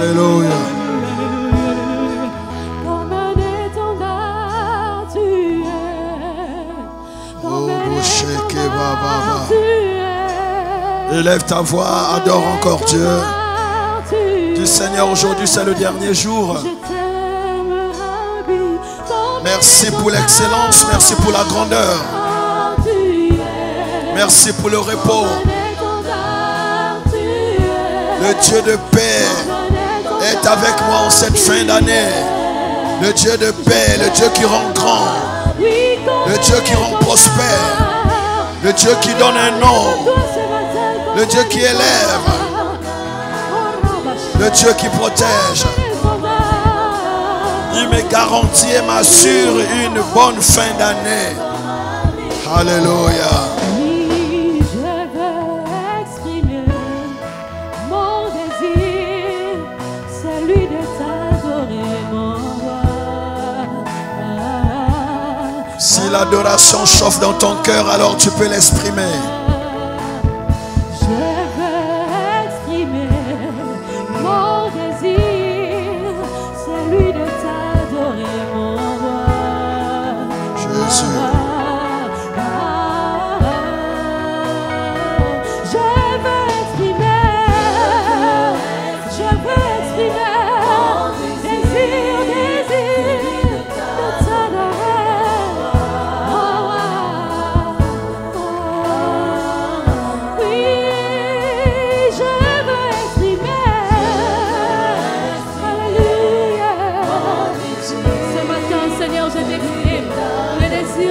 Alléluia. Comme un étendard tu es. Comme un étendard tu es. Élève ta voix, adore encore Dieu. Dis Seigneur, aujourd'hui c'est le dernier jour. Merci pour l'excellence, merci pour la grandeur. Merci pour le repos. Le Dieu de paix est avec moi en cette fin d'année. Le Dieu de paix, le Dieu qui rend grand, le Dieu qui rend prospère, le Dieu qui donne un nom, le Dieu qui élève, le Dieu qui protège. Il me garantit et m'assure une bonne fin d'année. Alléluia. Oui, je veux exprimer mon désir, celui de t'adorer, mon roi. Si l'adoration chauffe dans ton cœur, alors tu peux l'exprimer. Je veux exprimer mon désir, celui de t'adorer, mon roi. Jésus.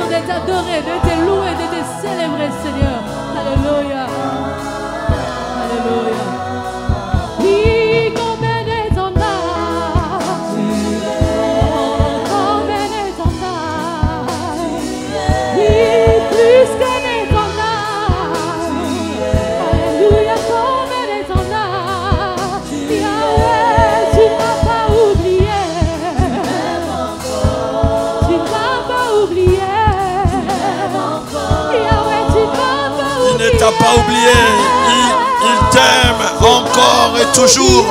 De t'adorer, de te louer, de te célébrer, Seigneur. Alléluia. Alléluia. Oui, comme un étendard. Comme un étendard. Oui, plus qu'un étendard. Alléluia, comme un étendard. Yahweh, tu m'as pas oublié. Tu m'as pas oublié. Il ne t'a pas oublié. Il t'aime encore et toujours.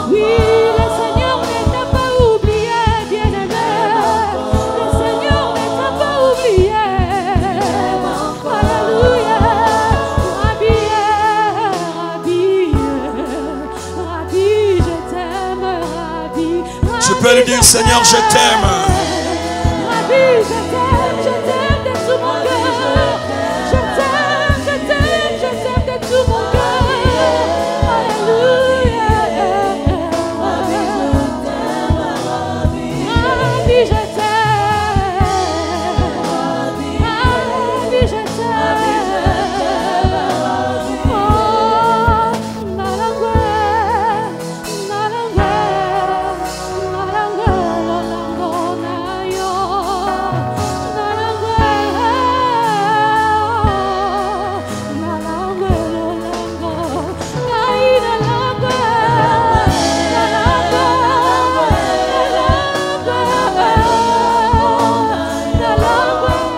Oui, le Seigneur ne t'a pas oublié, bien-aimé. Le Seigneur ne t'a pas oublié. Alléluia. Rabbi, Rabbi, je t'aime, Rabbi. Tu peux lui dire, Seigneur, je t'aime. Rabbi, je t'aime de tout mon cœur. Je t'aime de tout mon cœur. Alléluia. Rabbi, je t'aime. Rabbi, je t'aime. Oh,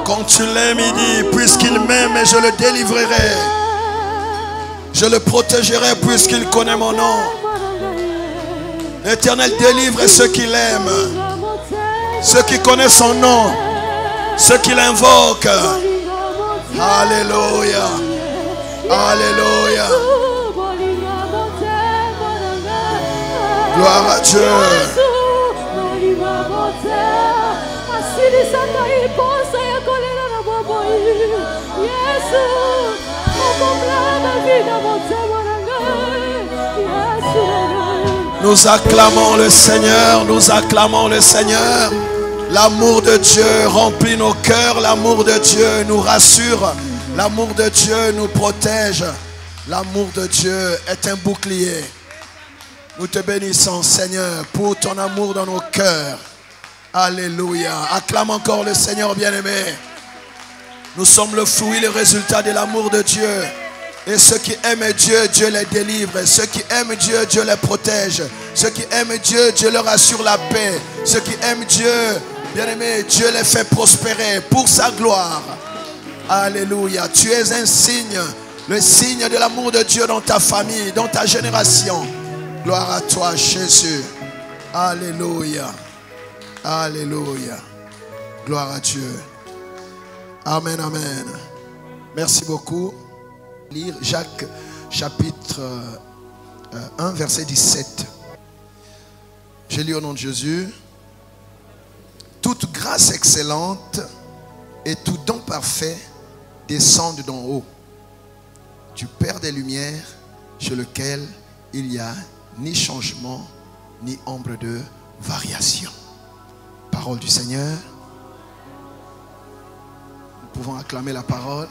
Quand tu l'aimes, il dit, puisqu'il m'aime, je le délivrerai. Je le protégerai puisqu'il connaît mon nom. L'Éternel délivre ceux qui l'aiment, ceux qui connaissent son nom, ceux qui l'invoquent. Alléluia. Alléluia. Gloire à Dieu. Nous acclamons le Seigneur, nous acclamons le Seigneur. L'amour de Dieu remplit nos cœurs, l'amour de Dieu nous rassure, l'amour de Dieu nous protège. L'amour de Dieu est un bouclier. Nous te bénissons, Seigneur, pour ton amour dans nos cœurs. Alléluia. Acclame encore le Seigneur bien-aimé. Nous sommes le fruit, le résultat de l'amour de Dieu. Et ceux qui aiment Dieu, Dieu les délivre. Ceux qui aiment Dieu, Dieu les protège. Ceux qui aiment Dieu, Dieu leur assure la paix. Ceux qui aiment Dieu, bien-aimé, Dieu les fait prospérer pour sa gloire. Alléluia. Tu es un signe, le signe de l'amour de Dieu dans ta famille, dans ta génération. Gloire à toi, Jésus. Alléluia. Alléluia. Gloire à Dieu. Amen, amen. Merci beaucoup. Lire Jacques chapitre 1, verset 17. Je lis au nom de Jésus. Toute grâce excellente et tout don parfait descendent d'en haut, du Père des Lumières, chez lequel il n'y a ni changement, ni ombre de variation. Parole du Seigneur. Nous pouvons acclamer la parole.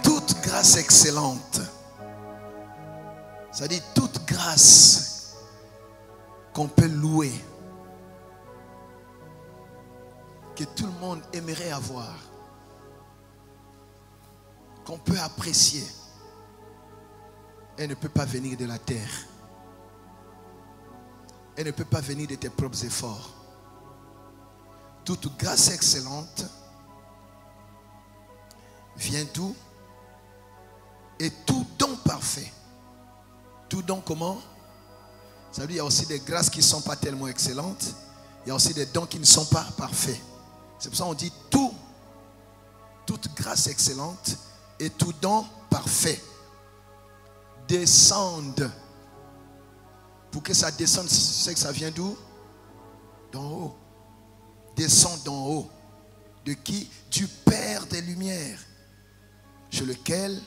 Toute grâce excellente, c'est-à-dire toute grâce qu'on peut louer, que tout le monde aimerait avoir, qu'on peut apprécier, elle ne peut pas venir de la terre. Elle ne peut pas venir de tes propres efforts. Toute grâce excellente vient d'où? Et tout don parfait. Tout don comment? Ça veut dire qu'il y a aussi des grâces qui ne sont pas tellement excellentes. Il y a aussi des dons qui ne sont pas parfaits. C'est pour ça qu'on dit tout. Toute grâce excellente et tout don parfait descendent. Pour que ça descende, c'est que ça vient d'où? D'en haut. Descend d'en haut. De qui? Du Père des Lumières, chez lequel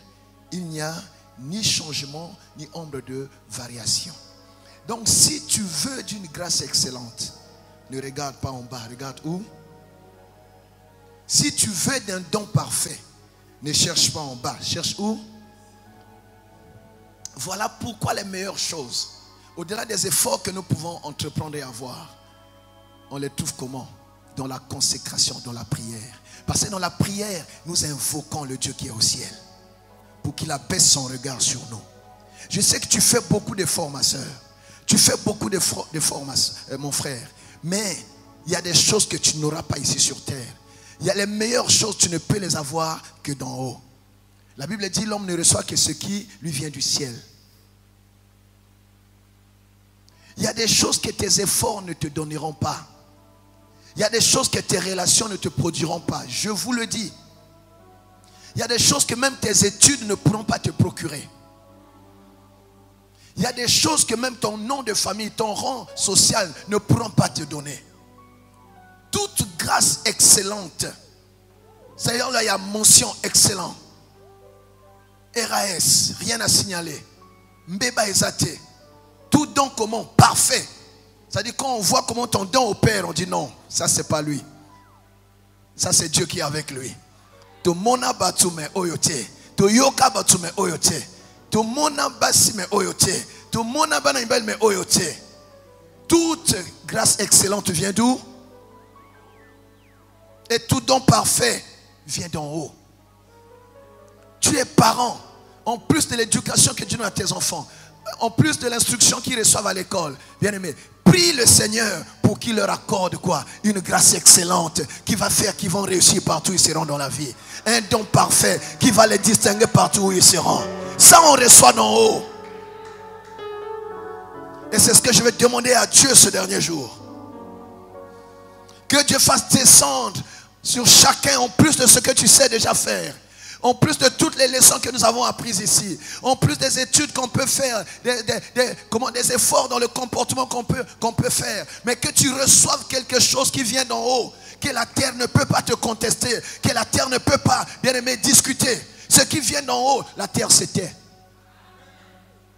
il n'y a ni changement, ni ombre de variation. Donc si tu veux d'une grâce excellente, ne regarde pas en bas, regarde où? Si tu veux d'un don parfait, ne cherche pas en bas, cherche où? Voilà pourquoi les meilleures choses, au-delà des efforts que nous pouvons entreprendre et avoir, on les trouve comment? Dans la consécration, dans la prière. Parce que dans la prière, nous invoquons le Dieu qui est au ciel pour qu'il abaisse son regard sur nous. Je sais que tu fais beaucoup d'efforts, ma soeur. Tu fais beaucoup d'efforts, mon frère. Mais il y a des choses que tu n'auras pas ici sur terre. Il y a les meilleures choses, tu ne peux les avoir que d'en haut. La Bible dit, l'homme ne reçoit que ce qui lui vient du ciel. Il y a des choses que tes efforts ne te donneront pas. Il y a des choses que tes relations ne te produiront pas. Je vous le dis. Il y a des choses que même tes études ne pourront pas te procurer. Il y a des choses que même ton nom de famille, ton rang social ne pourront pas te donner. Toute grâce excellente. C'est-à-dire là, il y a mention excellent. RAS, rien à signaler. Mbeba Ezate. Tout don comment? Parfait. C'est-à-dire quand on voit comment ton don opère, on dit non, ça c'est pas lui. Ça c'est Dieu qui est avec lui. To mona batume oyote. To yoka batume oyote. To mona basime oyote. To mona banaimbel me oyote. Toute grâce excellente vient d'où? Et tout don parfait vient d'en haut. Tu es parent. En plus de l'éducation que Dieu donne à tes enfants, en plus de l'instruction qu'ils reçoivent à l'école, bien aimé, prie le Seigneur pour qu'il leur accorde quoi? Une grâce excellente qui va faire qu'ils vont réussir partout où ils seront dans la vie. Un don parfait qui va les distinguer partout où ils seront. Ça on reçoit d'en haut. Et c'est ce que je vais demander à Dieu ce dernier jour. Que Dieu fasse descendre sur chacun en plus de ce que tu sais déjà faire. En plus de toutes les leçons que nous avons apprises ici, en plus des études qu'on peut faire, des efforts dans le comportement qu'on peut faire, mais que tu reçoives quelque chose qui vient d'en haut, que la terre ne peut pas te contester, que la terre ne peut pas, bien aimé, discuter. Ce qui vient d'en haut, la terre se tait.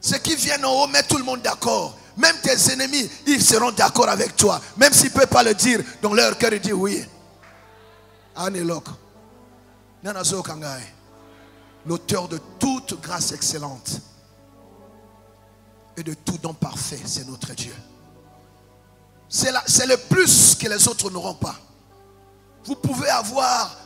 Ce qui vient d'en haut met tout le monde d'accord. Même tes ennemis, ils seront d'accord avec toi. Même s'ils ne peuvent pas le dire, dans leur cœur, ils disent oui. Anelok. Nanazo Kangai. L'auteur de toute grâce excellente et de tout don parfait, c'est notre Dieu. C'est le plus que les autres n'auront pas. Vous pouvez avoir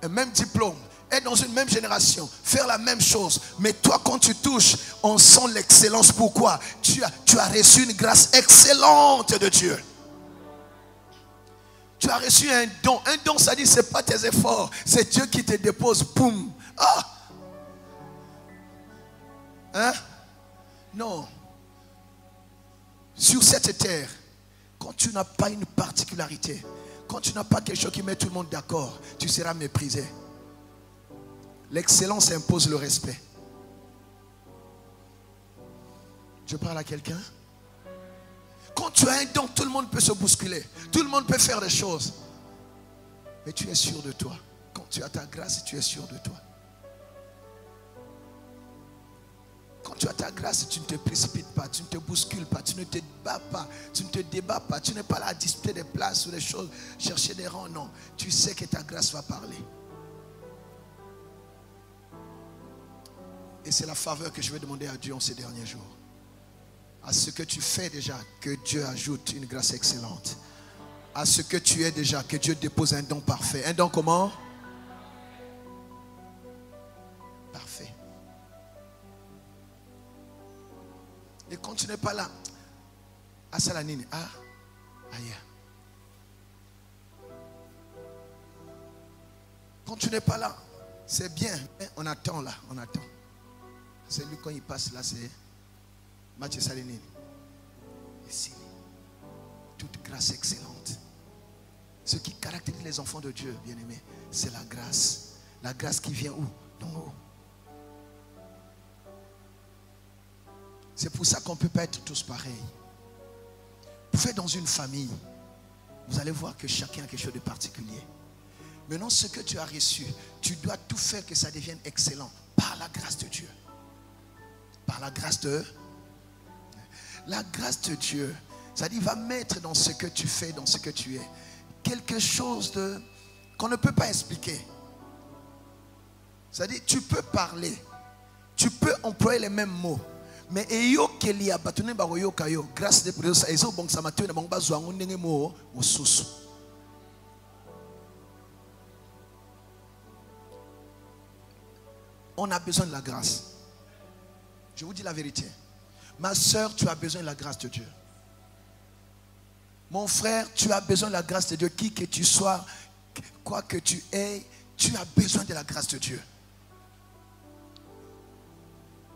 un même diplôme, être dans une même génération, faire la même chose, mais toi quand tu touches, on sent l'excellence. Pourquoi? Tu as reçu une grâce excellente de Dieu. Tu as reçu un don. Un don, ça dit, ce n'est pas tes efforts. C'est Dieu qui te dépose. Boum. Ah. Hein? Non. Sur cette terre, quand tu n'as pas une particularité, quand tu n'as pas quelque chose qui met tout le monde d'accord, tu seras méprisé. L'excellence impose le respect. Je parle à quelqu'un? Quand tu as un don, tout le monde peut se bousculer. Tout le monde peut faire des choses. Mais tu es sûr de toi. Quand tu as ta grâce, tu es sûr de toi. Quand tu as ta grâce, tu ne te précipites pas, tu ne te bouscules pas, tu ne te bats pas, tu ne te débats pas, tu n'es pas là à disputer des places ou des choses, chercher des rangs, non. Tu sais que ta grâce va parler. Et c'est la faveur que je vais demander à Dieu en ces derniers jours. À ce que tu fais déjà, que Dieu ajoute une grâce excellente. À ce que tu es déjà, que Dieu dépose un don parfait. Un don comment? Parfait. Et quand tu n'es pas là, à Salanine, aïe. Quand tu n'es pas là, c'est bien, mais on attend là, on attend. C'est lui quand il passe là, c'est Mathieu Salanine. Ici, toute grâce excellente. Ce qui caractérise les enfants de Dieu, bien-aimés, c'est la grâce. La grâce qui vient où? D'en haut. C'est pour ça qu'on ne peut pas être tous pareils. Vous faites dans une famille, vous allez voir que chacun a quelque chose de particulier. Maintenant, ce que tu as reçu, tu dois tout faire que ça devienne excellent par la grâce de Dieu. Par la grâce de... La grâce de Dieu, ça dit, va mettre dans ce que tu fais, dans ce que tu es, quelque chose de qu'on ne peut pas expliquer. Ça dit, tu peux parler, tu peux employer les mêmes mots. Mais eyo kelia batune baroyo kayo grâce de Dieu ça ezo bon ça matue na bango bazwa ndenge mo mosusu. On a besoin de la grâce. Je vous dis la vérité. Ma soeur, tu as besoin de la grâce de Dieu. Mon frère, tu as besoin de la grâce de Dieu. Qui que tu sois, quoi que tu aies, tu as besoin de la grâce de Dieu.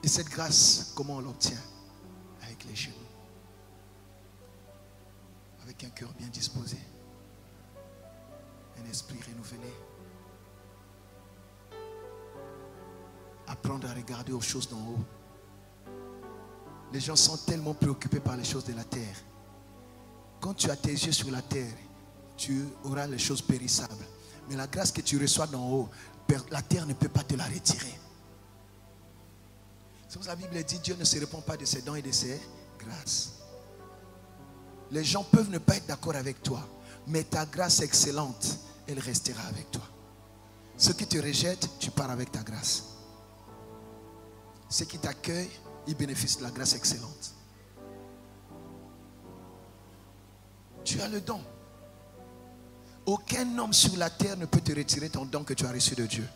Et cette grâce, comment on l'obtient? Avec les genoux. Avec un cœur bien disposé. Un esprit renouvelé. Apprendre à regarder aux choses d'en haut. Les gens sont tellement préoccupés par les choses de la terre. Quand tu as tes yeux sur la terre, tu auras les choses périssables. Mais la grâce que tu reçois d'en haut, la terre ne peut pas te la retirer. C'est pour ça que la Bible dit, Dieu ne se répand pas de ses dons et de ses grâces. Les gens peuvent ne pas être d'accord avec toi, mais ta grâce excellente, elle restera avec toi. Ceux qui te rejettent, tu pars avec ta grâce. Ceux qui t'accueillent, ils bénéficient de la grâce excellente. Tu as le don. Aucun homme sur la terre ne peut te retirer ton don que tu as reçu de Dieu.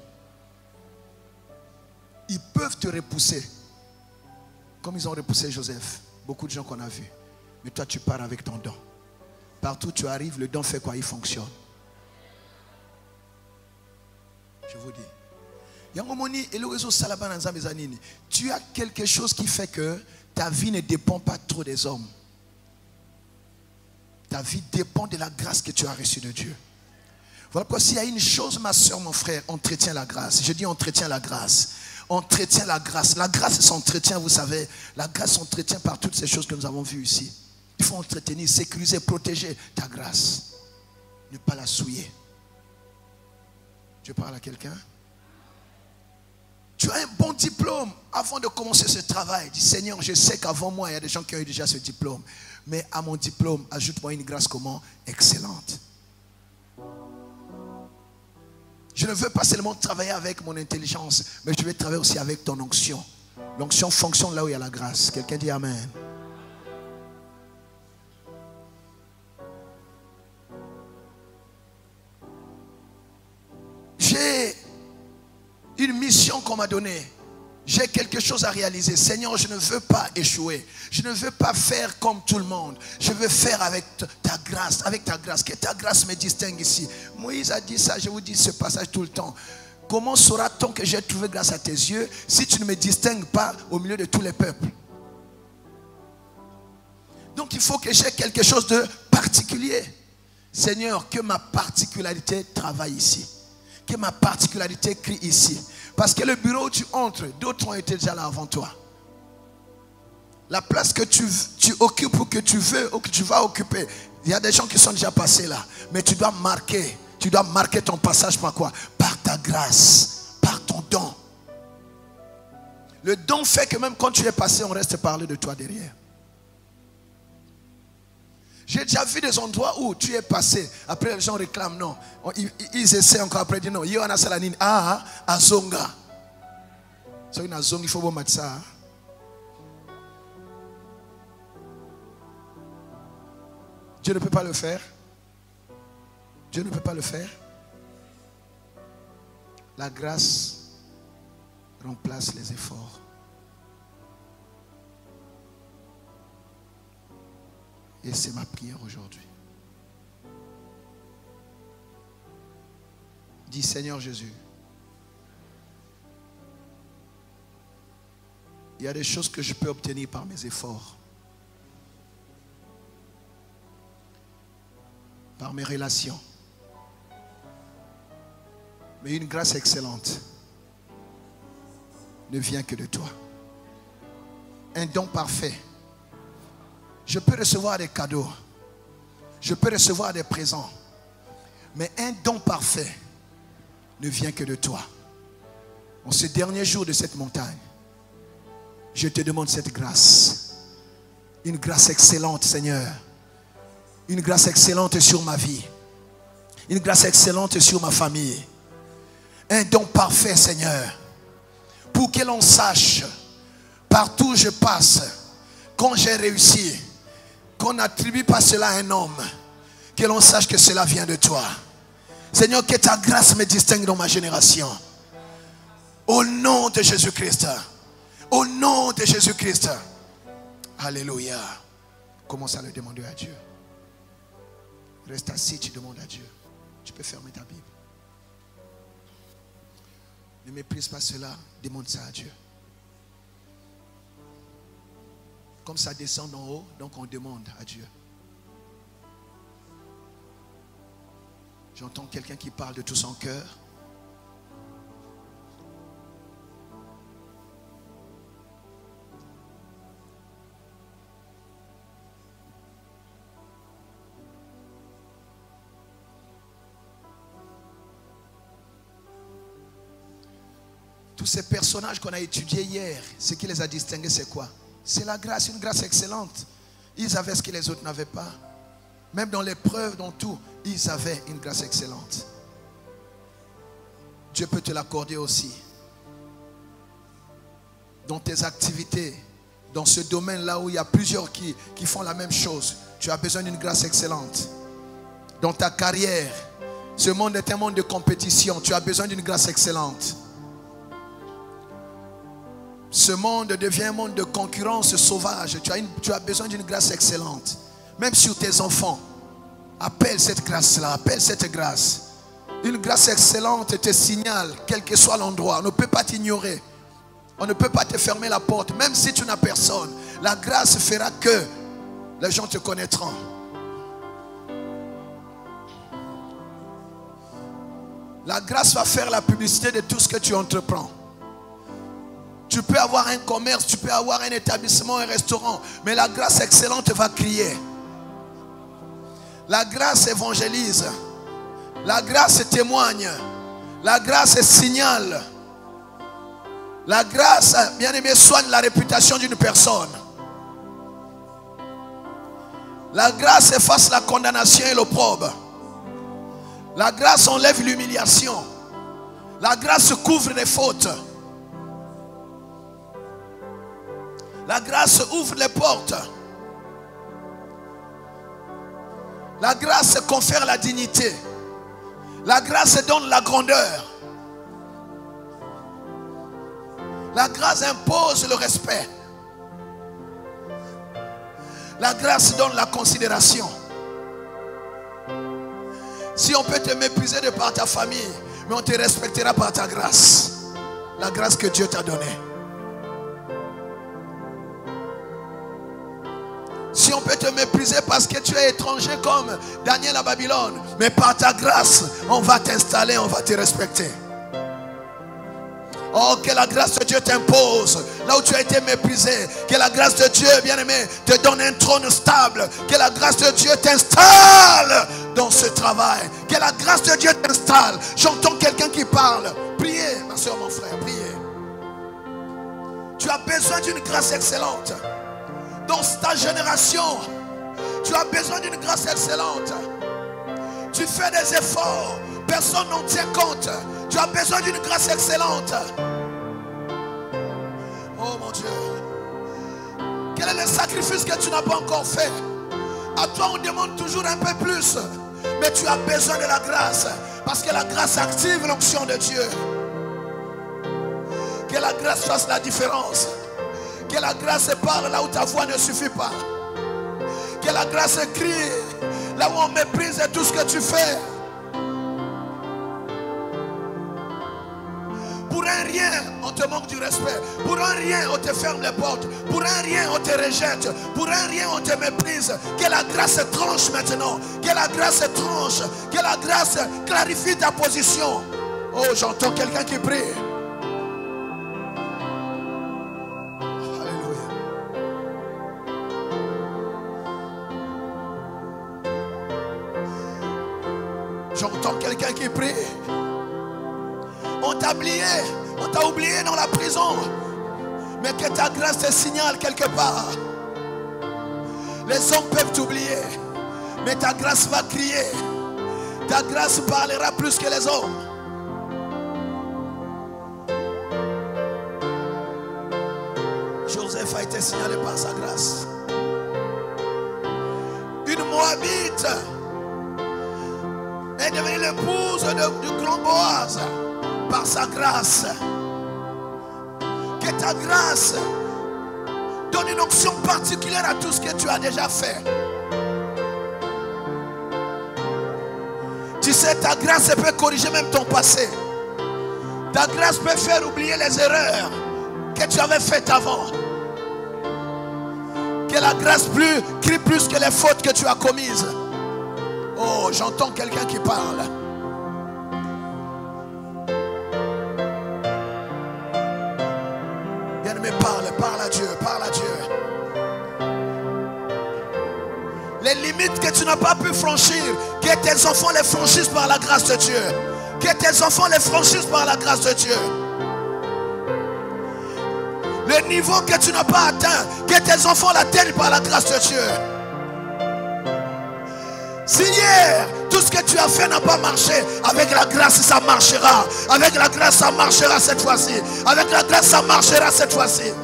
Ils peuvent te repousser. Comme ils ont repoussé Joseph. Beaucoup de gens qu'on a vus. Mais toi, tu pars avec ton don. Partout où tu arrives, le don fait quoi? Il fonctionne. Je vous dis. Tu as quelque chose qui fait que ta vie ne dépend pas trop des hommes. Ta vie dépend de la grâce que tu as reçue de Dieu. Voilà pourquoi s'il y a une chose, ma soeur, mon frère, entretient la grâce. Je dis entretient la grâce. Entretient la grâce. La grâce s'entretient, vous savez. La grâce s'entretient par toutes ces choses que nous avons vues ici. Il faut entretenir, sécuriser, protéger ta grâce. Ne pas la souiller. Je parle à quelqu'un? Tu as un bon diplôme avant de commencer ce travail. Dis Seigneur, je sais qu'avant moi, il y a des gens qui ont eu déjà ce diplôme. Mais à mon diplôme, ajoute-moi une grâce comment? Excellente. Je ne veux pas seulement travailler avec mon intelligence, mais je veux travailler aussi avec ton onction. L'onction fonctionne là où il y a la grâce. Quelqu'un dit Amen. J'ai une mission qu'on m'a donnée. J'ai quelque chose à réaliser. Seigneur, je ne veux pas échouer. Je ne veux pas faire comme tout le monde. Je veux faire avec ta grâce. Avec ta grâce. Que ta grâce me distingue ici. Moïse a dit ça. Je vous dis ce passage tout le temps. Comment saura-t-on que j'ai trouvé grâce à tes yeux si tu ne me distingues pas au milieu de tous les peuples? Donc il faut que j'ai quelque chose de particulier. Seigneur, que ma particularité travaille ici. Que ma particularité crie ici. Parce que le bureau où tu entres, d'autres ont été déjà là avant toi. La place que tu occupes ou que tu veux ou que tu vas occuper, il y a des gens qui sont déjà passés là. Mais tu dois marquer ton passage par quoi? Par ta grâce, par ton don. Le don fait que même quand tu es passé, on reste parler de toi derrière. J'ai déjà vu des endroits où tu es passé. Après, les gens réclament, non. Ils essaient encore après, disent non. Il y a salanine. Ah, azonga. C'est une azonga, il faut vous mettre ça. Dieu ne peut pas le faire. Dieu ne peut pas le faire. La grâce remplace les efforts. Et c'est ma prière aujourd'hui. Dis Seigneur Jésus, il y a des choses que je peux obtenir par mes efforts, par mes relations. Mais une grâce excellente ne vient que de toi. Un don parfait. Je peux recevoir des cadeaux. Je peux recevoir des présents. Mais un don parfait ne vient que de toi. En ce dernier jour de cette montagne, je te demande cette grâce. Une grâce excellente, Seigneur. Une grâce excellente sur ma vie. Une grâce excellente sur ma famille. Un don parfait, Seigneur. Pour que l'on sache, partout où je passe, quand j'ai réussi, qu'on n'attribue pas cela à un homme, que l'on sache que cela vient de toi. Seigneur, que ta grâce me distingue dans ma génération. Au nom de Jésus-Christ. Au nom de Jésus-Christ. Alléluia. Commence à le demander à Dieu. Reste assis, tu demandes à Dieu. Tu peux fermer ta Bible. Ne méprise pas cela, demande ça à Dieu. Comme ça descend d'en haut, donc on demande à Dieu. J'entends quelqu'un qui parle de tout son cœur. Tous ces personnages qu'on a étudiés hier, ce qui les a distingués, c'est quoi? C'est la grâce, une grâce excellente. Ils avaient ce que les autres n'avaient pas. Même dans l'épreuve, dans tout, ils avaient une grâce excellente. Dieu peut te l'accorder aussi. Dans tes activités, dans ce domaine-là où il y a plusieurs qui font la même chose, tu as besoin d'une grâce excellente. Dans ta carrière, ce monde est un monde de compétition, tu as besoin d'une grâce excellente. Ce monde devient un monde de concurrence sauvage. Tu as besoin d'une grâce excellente. Même sur tes enfants. Appelle cette grâce-là. Appelle cette grâce. Une grâce excellente te signale, quel que soit l'endroit. On ne peut pas t'ignorer. On ne peut pas te fermer la porte. Même si tu n'as personne. La grâce fera que les gens te connaîtront. La grâce va faire la publicité de tout ce que tu entreprends. Tu peux avoir un commerce, tu peux avoir un établissement, un restaurant, mais la grâce excellente va crier. La grâce évangélise. La grâce témoigne. La grâce signale. La grâce, bien aimé, soigne la réputation d'une personne. La grâce efface la condamnation et l'opprobre. La grâce enlève l'humiliation. La grâce couvre les fautes. La grâce ouvre les portes. La grâce confère la dignité. La grâce donne la grandeur. La grâce impose le respect. La grâce donne la considération. Si on peut te mépriser de par ta famille, mais on te respectera par ta grâce. La grâce que Dieu t'a donnée. Si on peut te mépriser parce que tu es étranger comme Daniel à Babylone, mais par ta grâce, on va t'installer, on va te respecter. Oh, que la grâce de Dieu t'impose là où tu as été méprisé. Que la grâce de Dieu, bien-aimé, te donne un trône stable. Que la grâce de Dieu t'installe dans ce travail. Que la grâce de Dieu t'installe. J'entends quelqu'un qui parle. Priez, ma soeur, mon frère, priez. Tu as besoin d'une grâce excellente. Dans ta génération, tu as besoin d'une grâce excellente. Tu fais des efforts, personne n'en tient compte. Tu as besoin d'une grâce excellente. Oh mon Dieu. Quel est le sacrifice que tu n'as pas encore fait? À toi on demande toujours un peu plus. Mais tu as besoin de la grâce. Parce que la grâce active l'onction de Dieu. Que la grâce fasse la différence. Que la grâce parle là où ta voix ne suffit pas. Que la grâce crie là où on méprise tout ce que tu fais. Pour un rien, on te manque du respect. Pour un rien, on te ferme les portes. Pour un rien, on te rejette. Pour un rien, on te méprise. Que la grâce tranche maintenant. Que la grâce tranche. Que la grâce clarifie ta position. Oh, j'entends quelqu'un qui prie. Alléluia. J'entends quelqu'un qui prie. On t'a oublié dans la prison. Mais que ta grâce te signale quelque part. Les hommes peuvent t'oublier. Mais ta grâce va crier. Ta grâce parlera plus que les hommes. Joseph a été signalé par sa grâce. Une Moabite est devenue l'épouse du grand Boaz. Par sa grâce. Que ta grâce donne une onction particulière à tout ce que tu as déjà fait. Tu sais, ta grâce peut corriger même ton passé. Ta grâce peut faire oublier les erreurs que tu avais faites avant. Que la grâce crie plus que les fautes que tu as commises. Oh, j'entends quelqu'un qui parle. Parle à Dieu, parle à Dieu. Les limites que tu n'as pas pu franchir, que tes enfants les franchissent par la grâce de Dieu. Que tes enfants les franchissent par la grâce de Dieu. Le niveau que tu n'as pas atteint, que tes enfants l'atteignent par la grâce de Dieu. Si hier, tout ce que tu as fait n'a pas marché, avec la grâce ça marchera. Avec la grâce ça marchera cette fois-ci. Avec la grâce ça marchera cette fois-ci.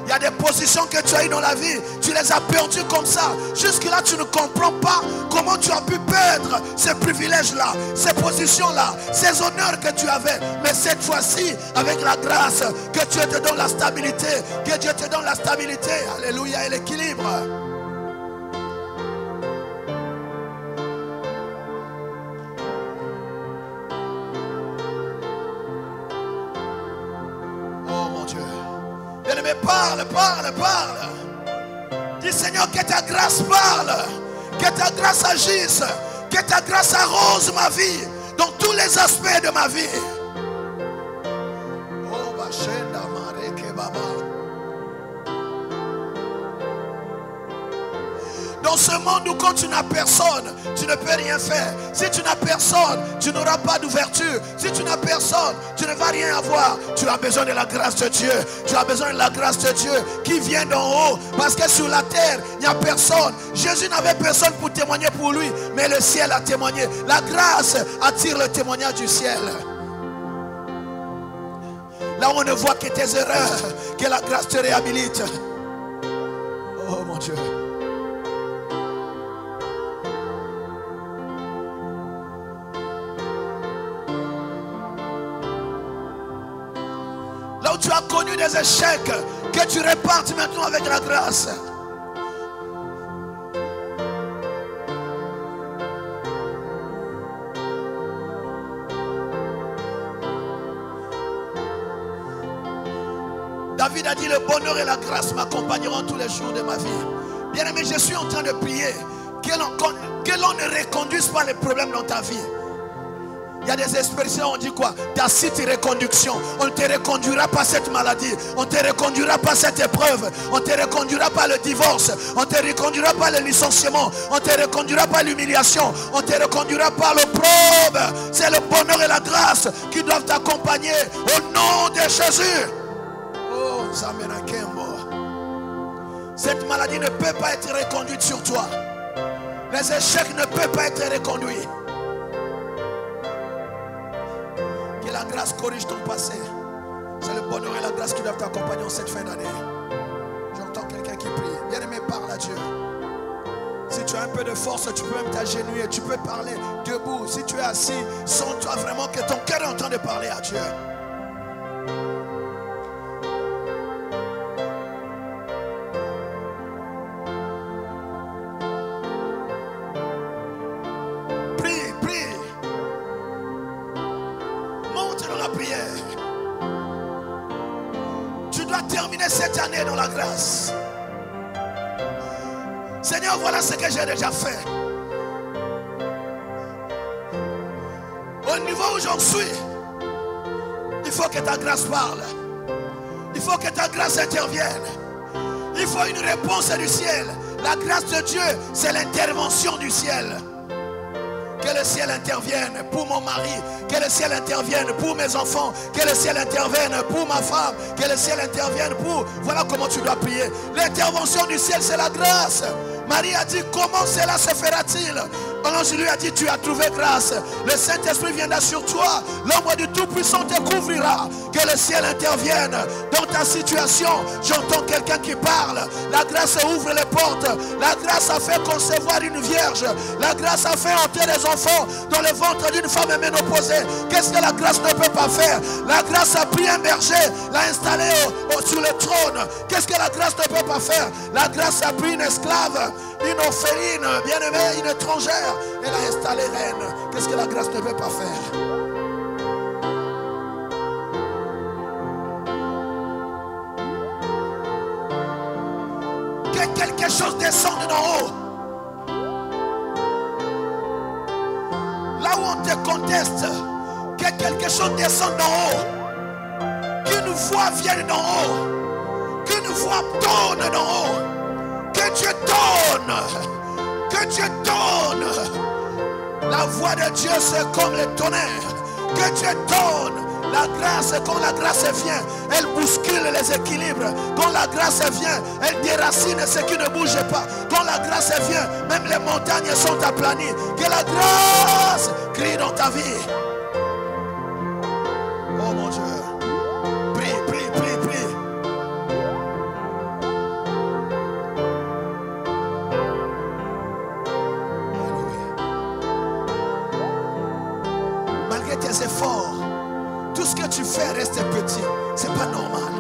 Il y a des positions que tu as eues dans la vie, tu les as perdues comme ça. Jusque-là, tu ne comprends pas comment tu as pu perdre ces privilèges-là, ces positions-là, ces honneurs que tu avais. Mais cette fois-ci, avec la grâce, que Dieu te donne la stabilité, que Dieu te donne la stabilité, alléluia, et l'équilibre. Bien-aimé, parle. Dis Seigneur, que ta grâce parle. Que ta grâce agisse. Que ta grâce arrose ma vie. Dans tous les aspects de ma vie. Oh, Bachenda Mareke Baba. Dans ce monde où quand tu n'as personne, tu ne peux rien faire. Si tu n'as personne, tu n'auras pas d'ouverture. Si tu n'as personne, tu ne vas rien avoir. Tu as besoin de la grâce de Dieu. Tu as besoin de la grâce de Dieu qui vient d'en haut. Parce que sur la terre, il n'y a personne. Jésus n'avait personne pour témoigner pour lui. Mais le ciel a témoigné. La grâce attire le témoignage du ciel. Là où on ne voit que tes erreurs, que la grâce te réhabilite. Oh mon Dieu. tu as connu des échecs, que tu repartes maintenant avec la grâce. David a dit, le bonheur et la grâce m'accompagneront tous les jours de ma vie. Bien aimé, je suis en train de prier que l'on ne reconduise pas les problèmes dans ta vie. Il y a des expressions, on dit quoi? Ta cité reconduction. On ne te reconduira pas cette maladie. On ne te reconduira pas cette épreuve. On ne te reconduira pas le divorce. On ne te reconduira pas le licenciement. On ne te reconduira pas l'humiliation. On ne te reconduira pas l'opprobre. C'est le bonheur et la grâce qui doivent t'accompagner au nom de Jésus. Oh, Zamenakembo. Cette maladie ne peut pas être reconduite sur toi. Les échecs ne peuvent pas être reconduits. Que la grâce corrige ton passé. C'est le bonheur et la grâce qui doivent t'accompagner en cette fin d'année. J'entends quelqu'un qui prie. Bien aimé, parle à Dieu. Si tu as un peu de force, tu peux même t'agenouiller. Tu peux parler debout. Si tu es assis, sens-toi vraiment que ton cœur est en train de parler à Dieu. Cette année dans la grâce. Seigneur, voilà ce que j'ai déjà fait. Au niveau où j'en suis, il faut que ta grâce parle. Il faut que ta grâce intervienne. Il faut une réponse du ciel. La grâce de Dieu, c'est l'intervention du ciel. Que le ciel intervienne pour mon mari. Que le ciel intervienne pour mes enfants. Que le ciel intervienne pour ma femme. Que le ciel intervienne pour... Voilà comment tu dois prier. L'intervention du ciel, c'est la grâce. Marie a dit, comment cela se fera-t-il? L'ange lui a dit, tu as trouvé grâce. Le Saint-Esprit viendra sur toi. L'ombre du Tout-Puissant te couvrira. Que le ciel intervienne dans ta situation. J'entends quelqu'un qui parle. La grâce ouvre les portes. La grâce a fait concevoir une vierge. La grâce a fait entrer des enfants dans le ventre d'une femme ménopausée. Qu'est-ce que la grâce ne peut pas faire? La grâce a pris un berger, l'a installé sur le trône. Qu'est-ce que la grâce ne peut pas faire? La grâce a pris une esclave, une orpheline, bien-aimée, une étrangère, et l'a installée reine. Qu'est-ce que la grâce ne peut pas faire? Que quelque chose descende d'en haut. Là où on te conteste, que quelque chose descende d'en haut. Qu'une voix vienne d'en haut. Qu'une voix donne d'en haut. Que Dieu donne. Que Dieu donne. La voix de Dieu, c'est comme le tonnerre. Que Dieu donne. La grâce, quand la grâce vient, elle bouscule les équilibres. Quand la grâce vient, elle déracine ce qui ne bouge pas. Quand la grâce vient, même les montagnes sont aplanies. Que la grâce crie dans ta vie. Oh mon Dieu. Prie, prie, prie, prie. Malgré tes efforts, tout ce que tu fais reste petit. C'est pas normal.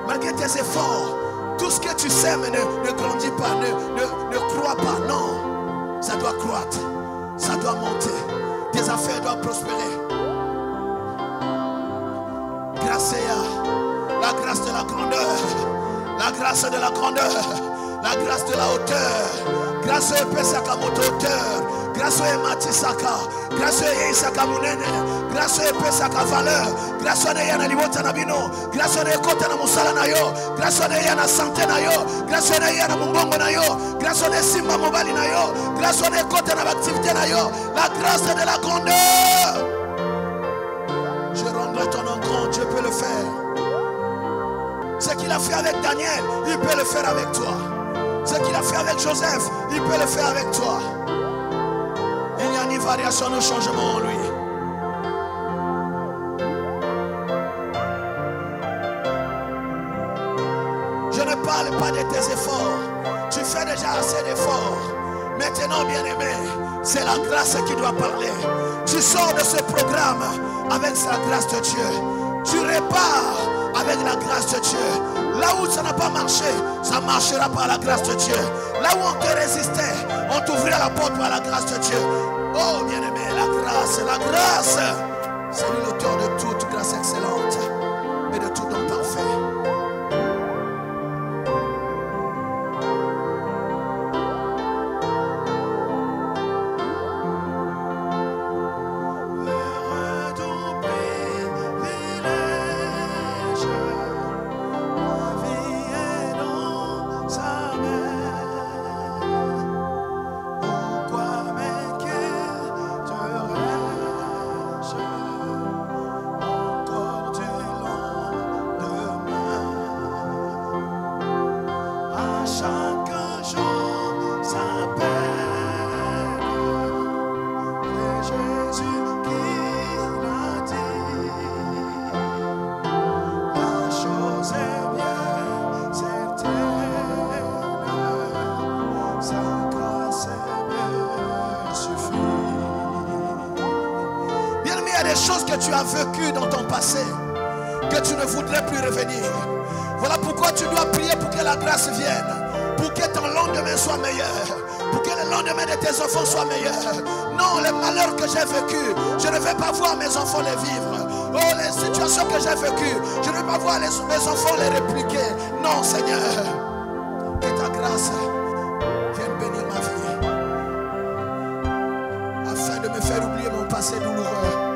Malgré tes efforts, tout ce que tu sèmes ne grandit pas, ne croît pas. Non, ça doit croître. Ça doit monter. Tes affaires doivent prospérer. Grâce à la grâce de la grandeur. La grâce de la grandeur. La grâce de la hauteur. Grâce à Pesaka moto hauteur. Grâce à Matisaka. Grâce à Isaka Munene. Grâce à Pesaka valeur. Grâce à Yana Libota Nabino. Grâce à Kota na Musala na yo. Grâce à Yana Santé na yo. Grâce à Yana Mumbongo na yo. Grâce à Simba Mobali na yo. Grâce à Kota na activité na yo. La grâce de la grandeur. Je rendrai ton nom grand. Dieu peut le faire. Ce qu'il a fait avec Daniel, il peut le faire avec toi. Ce qu'il a fait avec Joseph, il peut le faire avec toi. Il n'y a ni variation ni changement en lui. Je ne parle pas de tes efforts. Tu fais déjà assez d'efforts. Maintenant, bien-aimé, c'est la grâce qui doit parler. Tu sors de ce programme avec la grâce de Dieu. Tu répares avec la grâce de Dieu. Là où ça n'a pas marché, ça marchera par la grâce de Dieu. Là où on te résistait, on t'ouvrira la porte par la grâce de Dieu. Oh bien-aimé, la grâce, c'est lui l'auteur de toute grâce excellente et de tout don parfait. Tu as vécu dans ton passé que tu ne voudrais plus revenir. Voilà pourquoi tu dois prier pour que la grâce vienne, pour que ton lendemain soit meilleur, pour que le lendemain de tes enfants soit meilleur. Non, les malheurs que j'ai vécus, je ne vais pas voir mes enfants les vivre. Oh, les situations que j'ai vécues, je ne vais pas voir mes enfants les répliquer. Non, Seigneur, que ta grâce vienne bénir ma vie, afin de me faire oublier mon passé douloureux.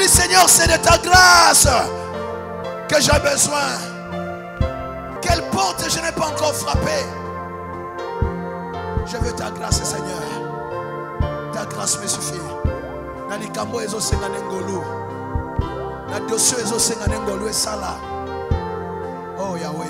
Seigneur, c'est de ta grâce que j'ai besoin. Quelle porte je n'ai pas encore frappée? Je veux ta grâce, Seigneur. Ta grâce me suffit. Oh Yahweh.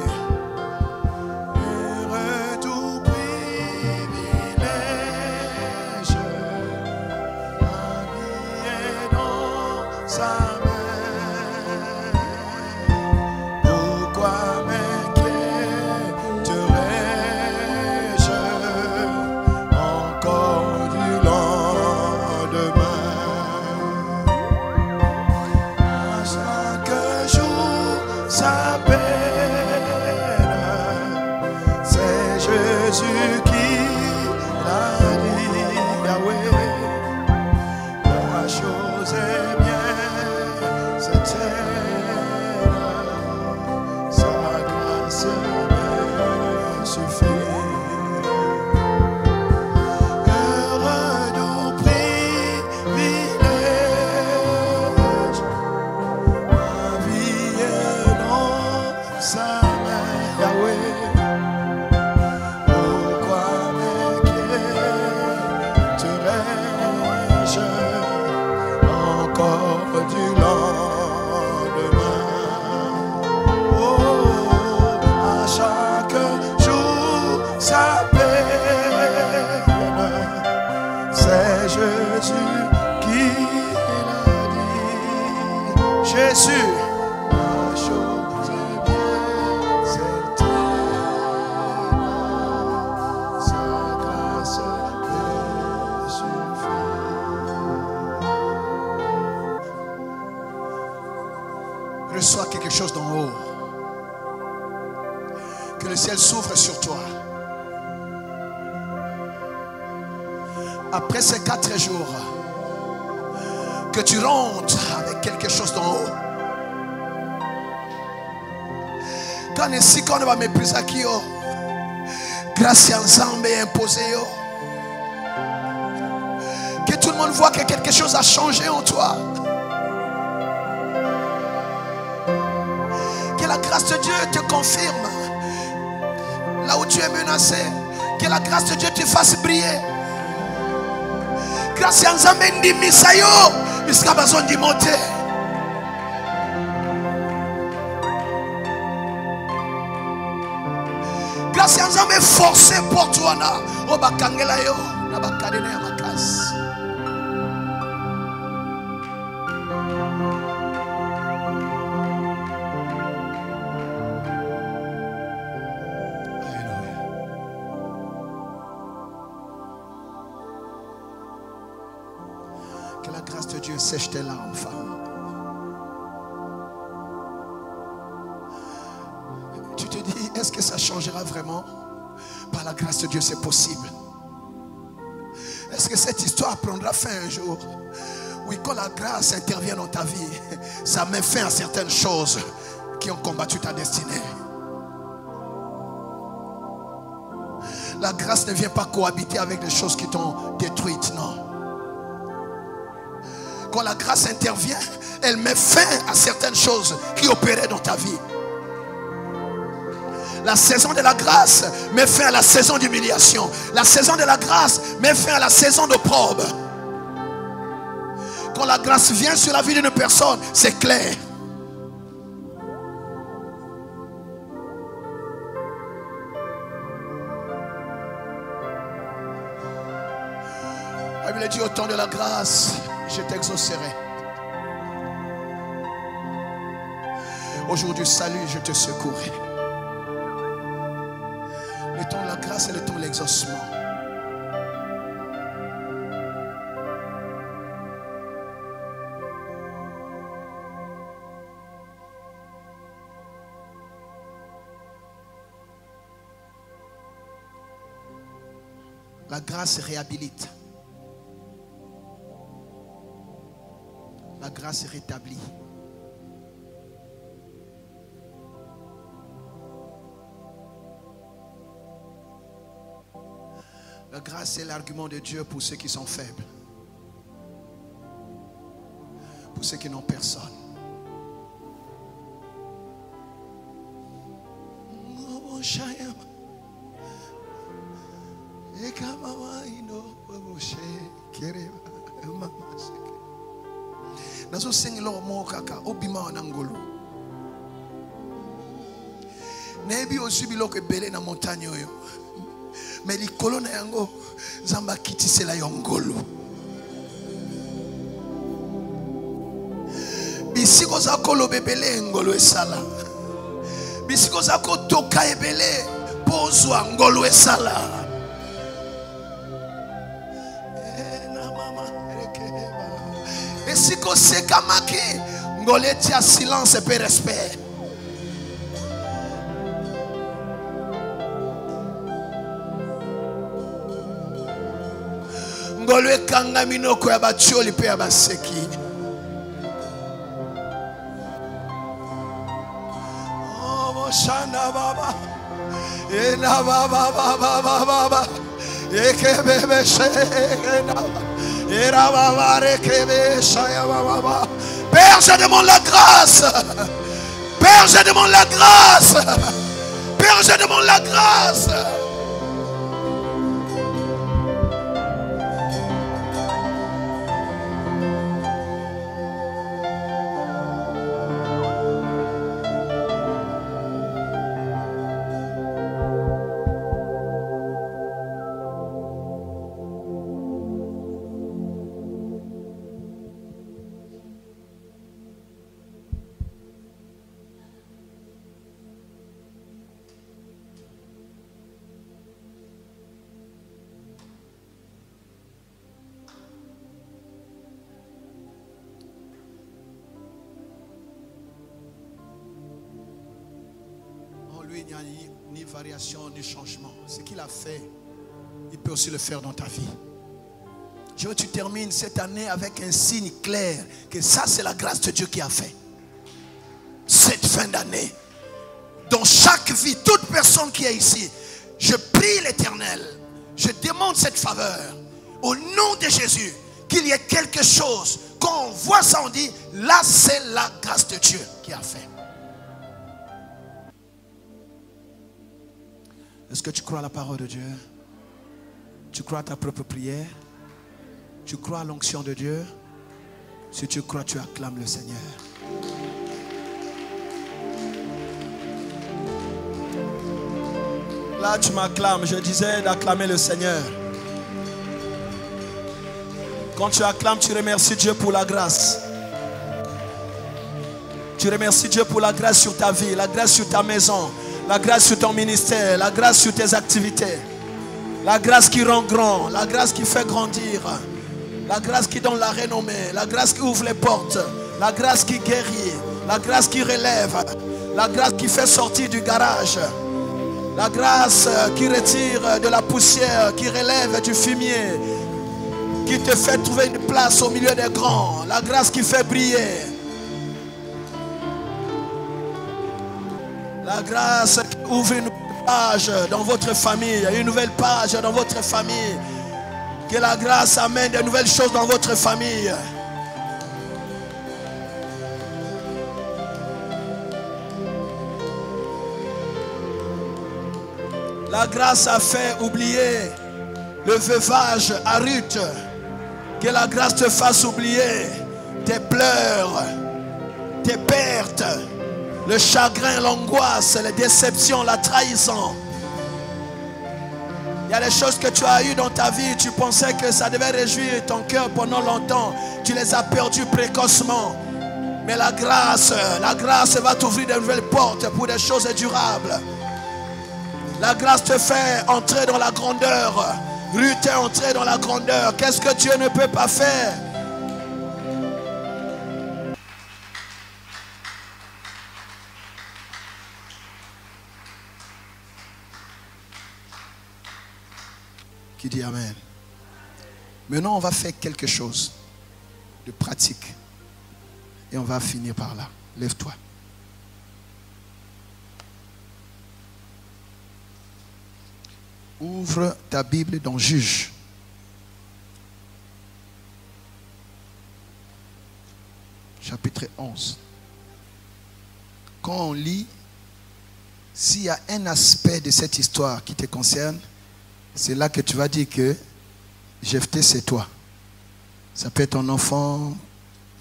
Reçois quelque chose d'en haut. Que le ciel s'ouvre sur toi. Après ces 4 jours, que tu rentres avec quelque chose d'en haut. Quand ici, quand on va mépriser qui yo, grâce ensemble et imposer yo. Que monde voit que quelque chose a changé en toi. Que la grâce de Dieu te confirme là où tu es menacé. Que la grâce de Dieu te fasse briller. Grâce à Nzambe Misayo, jusqu'à besoin d'y monter. Grâce à Nzambe forcé pour toi na obakangela yo na bakadena ya makasi. Que la grâce de Dieu sèche tes larmes, femme. Tu te dis, est-ce que ça changera vraiment? Par la grâce de Dieu, c'est possible. Est-ce que cette histoire prendra fin un jour? Oui, quand la grâce intervient dans ta vie, ça met fin à certaines choses qui ont combattu ta destinée. La grâce ne vient pas cohabiter avec des choses qui t'ont détruite, non. Quand la grâce intervient, elle met fin à certaines choses qui opéraient dans ta vie. La saison de la grâce met fin à la saison d'humiliation. La saison de la grâce met fin à la saison d'opprobre. Quand la grâce vient sur la vie d'une personne, c'est clair. La Bible dit au temps de la grâce, je t'exaucerai. Au jour du salut, je te secourrai. Le temps de la grâce et le temps de l'exaucement. La grâce réhabilite. La grâce rétablit. La grâce est l'argument de Dieu pour ceux qui sont faibles. Pour ceux qui n'ont personne. Nazo sengelo mo kaka obima na ngolo. Nebi osubilo ke belé na montagne oyo. Mais les colonnes yango zamba kitisela yo ngolo. Bisiko za kolo bebele ngolo esala. Bisiko za ko toka ebele pozwa ngolo esala. Et si qu'on sait kamaki, ngolé tia silence et respect. Ngolé kanga minoko ya batioli pe ya baseki. Oh mon chana baba, et na baba baba baba, et que bébé chena. Père, je demande la grâce. Père, je demande la grâce. Père, je demande la grâce. Il n'y a ni variation ni changement. Ce qu'il a fait, il peut aussi le faire dans ta vie. Je veux que tu termines cette année avec un signe clair que ça c'est la grâce de Dieu qui a fait. Cette fin d'année, dans chaque vie, toute personne qui est ici, je prie l'Éternel, je demande cette faveur au nom de Jésus, qu'il y ait quelque chose. Quand on voit ça, on dit, là c'est la grâce de Dieu qui a fait. Est-ce que tu crois à la parole de Dieu? Tu crois à ta propre prière? Tu crois à l'onction de Dieu? Si tu crois, tu acclames le Seigneur. Là, tu m'acclames. Je disais d'acclamer le Seigneur. Quand tu acclames, tu remercies Dieu pour la grâce. Tu remercies Dieu pour la grâce sur ta vie, la grâce sur ta maison, la grâce sur ton ministère, la grâce sur tes activités. La grâce qui rend grand, la grâce qui fait grandir, la grâce qui donne la renommée, la grâce qui ouvre les portes, la grâce qui guérit, la grâce qui relève, la grâce qui fait sortir du garage, la grâce qui retire de la poussière, qui relève du fumier, qui te fait trouver une place au milieu des grands, la grâce qui fait briller, la grâce qui ouvre une page dans votre famille, une nouvelle page dans votre famille. Que la grâce amène de nouvelles choses dans votre famille. La grâce a fait oublier le veuvage à Ruth. Que la grâce te fasse oublier tes pleurs, tes pertes, le chagrin, l'angoisse, les déceptions, la trahison. Il y a des choses que tu as eues dans ta vie, tu pensais que ça devait réjouir ton cœur pendant longtemps. Tu les as perdues précocement. Mais la grâce va t'ouvrir de nouvelles portes pour des choses durables. La grâce te fait entrer dans la grandeur. Ruth est entrée dans la grandeur. Qu'est-ce que Dieu ne peut pas faire? Qui dit Amen. Maintenant, on va faire quelque chose de pratique. Et on va finir par là. Lève-toi. Ouvre ta Bible dans Juge. Chapitre 11. Quand on lit, s'il y a un aspect de cette histoire qui te concerne, c'est là que tu vas dire que Jephthé, c'est toi. Ça peut être ton enfant,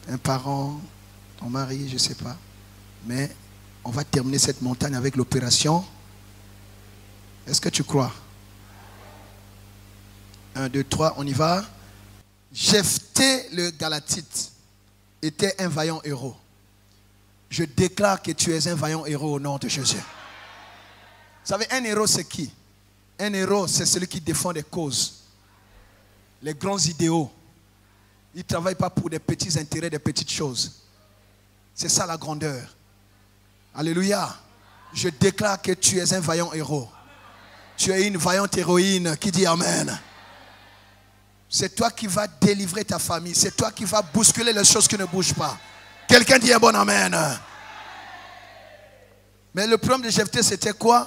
un parent, ton mari, je ne sais pas. Mais on va terminer cette montagne avec l'opération. Est-ce que tu crois? 1, 2, 3, on y va. Jephthé le Galatite était un vaillant héros. Je déclare que tu es un vaillant héros au nom de Jésus. Vous savez, un héros, c'est qui? Un héros, c'est celui qui défend des causes, les grands idéaux. Il ne travaille pas pour des petits intérêts, des petites choses. C'est ça la grandeur. Alléluia. Je déclare que tu es un vaillant héros. Tu es une vaillante héroïne qui dit Amen. C'est toi qui vas délivrer ta famille. C'est toi qui vas bousculer les choses qui ne bougent pas. Quelqu'un dit un bon Amen. Mais le problème de Jephthé, c'était quoi?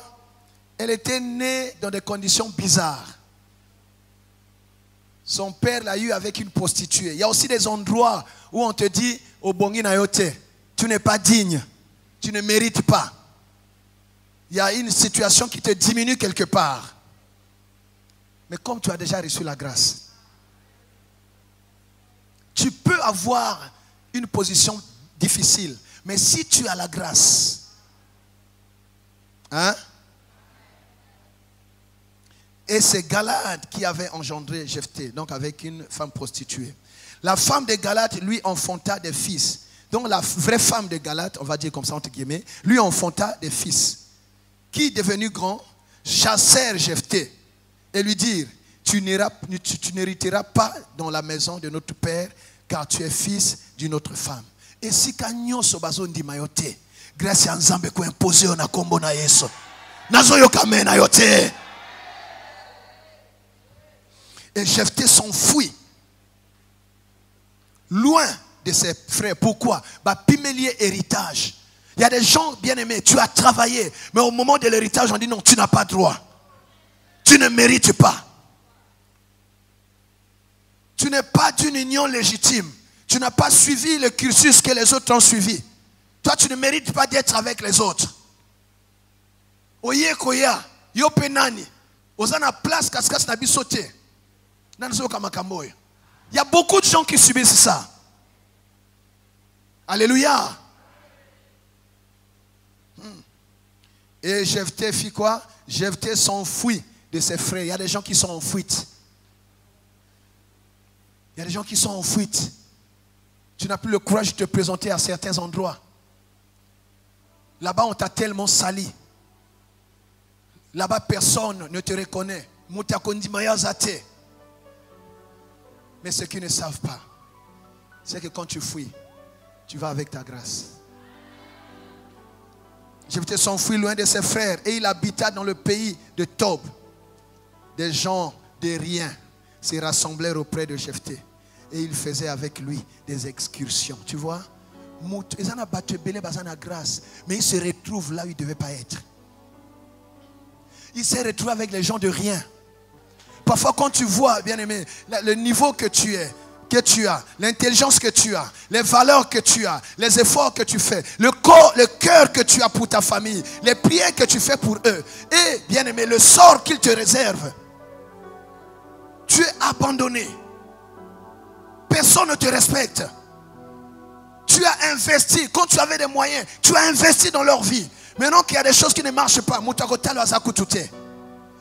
Elle était née dans des conditions bizarres. Son père l'a eu avec une prostituée. Il y a aussi des endroits où on te dit Obongi Nayote, tu n'es pas digne, tu ne mérites pas. Il y a une situation qui te diminue quelque part. Mais comme tu as déjà reçu la grâce, tu peux avoir une position difficile. Mais si tu as la grâce, hein? Et c'est Galad qui avait engendré Jephthé, donc avec une femme prostituée. La femme de Galad lui enfanta des fils. Donc la vraie femme de Galad, on va dire comme ça entre guillemets, lui enfanta des fils. Qui, devenu grand, chassèrent Jephthé et lui dirent, tu n'hériteras pas dans la maison de notre père, car tu es fils d'une autre femme. Et si kanyo sobazo ndi mayote, grâce à Nzambe ko imposé na kombo na Yesu. Nazo yokame na yote. Et Jephthé s'enfuit loin de ses frères. Pourquoi? Pimelier héritage. Il y a des gens bien aimés, tu as travaillé, mais au moment de l'héritage, on dit non, tu n'as pas droit. Tu ne mérites pas. Tu n'es pas d'une union légitime. Tu n'as pas suivi le cursus que les autres ont suivi. Toi, tu ne mérites pas d'être avec les autres. Oye koya, yo penani. Ozana place kaskas na bisote. Nanzo kamakamboy. Il y a beaucoup de gens qui subissent ça. Alléluia. Et Jephthé fit quoi? Jephthé s'enfuit de ses frères. Il y a des gens qui sont en fuite. Il y a des gens qui sont en fuite. Tu n'as plus le courage de te présenter à certains endroits. Là-bas, on t'a tellement sali. Là-bas, personne ne te reconnaît. Mais ce qu'ils ne savent pas, c'est que quand tu fuis, tu vas avec ta grâce. Jephthé s'enfuit loin de ses frères et il habita dans le pays de Tob. Des gens de rien se rassemblèrent auprès de Jephthé et ils faisaient avec lui des excursions. Tu vois, ils ont battu grâce, mais ils se retrouvent là où ils ne devaient pas être. Ils se retrouvent avec les gens de rien. Parfois, quand tu vois, bien aimé, le niveau que tu as, l'intelligence que tu as, les valeurs que tu as, les efforts que tu fais, le cœur que tu as pour ta famille, les prières que tu fais pour eux, et bien aimé, le sort qu'ils te réservent, tu es abandonné. Personne ne te respecte. Tu as investi, quand tu avais des moyens, tu as investi dans leur vie. Maintenant qu'il y a des choses qui ne marchent pas,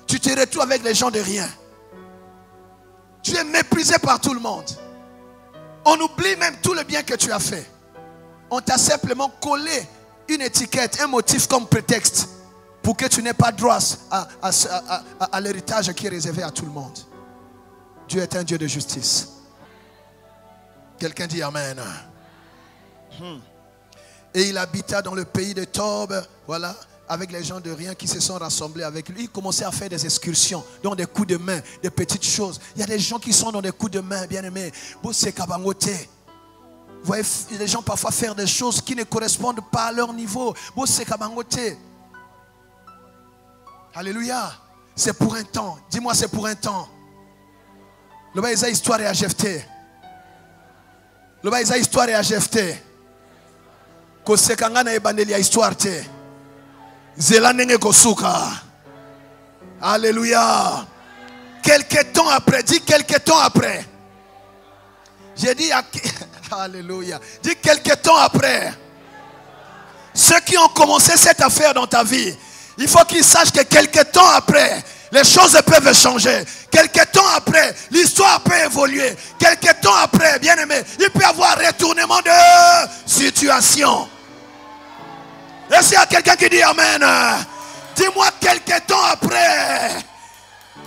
tu te retrouves avec les gens de rien. Tu es méprisé par tout le monde. On oublie même tout le bien que tu as fait. On t'a simplement collé une étiquette, un motif comme prétexte pour que tu n'aies pas droit à l'héritage qui est réservé à tout le monde. Dieu est un Dieu de justice. Quelqu'un dit Amen. Et il habita dans le pays de Tob, voilà, avec les gens de rien qui se sont rassemblés avec lui. Il commençait à faire des excursions, donc des coups de main, des petites choses. Il y a des gens qui sont dans des coups de main, bien aimés. Vous voyez les gens parfois faire des choses qui ne correspondent pas à leur niveau. Alléluia. C'est pour un temps. Dis-moi, c'est pour un temps. Le bas isa histoire à Jephthé. Le bas isa histoire à Jephthé. Kosekanga na ebandeli ya histoire te. Zela nenge kosuka. Alléluia. Quelque temps après, dis quelque temps après. J'ai dit alléluia. Dis quelque temps après. Ceux qui ont commencé cette affaire dans ta vie, il faut qu'ils sachent que quelque temps après, les choses peuvent changer. Quelque temps après, l'histoire peut évoluer. Quelque temps après, bien aimé, il peut y avoir retournement de situation. Et s'il y a quelqu'un qui dit Amen, dis-moi quelque temps après.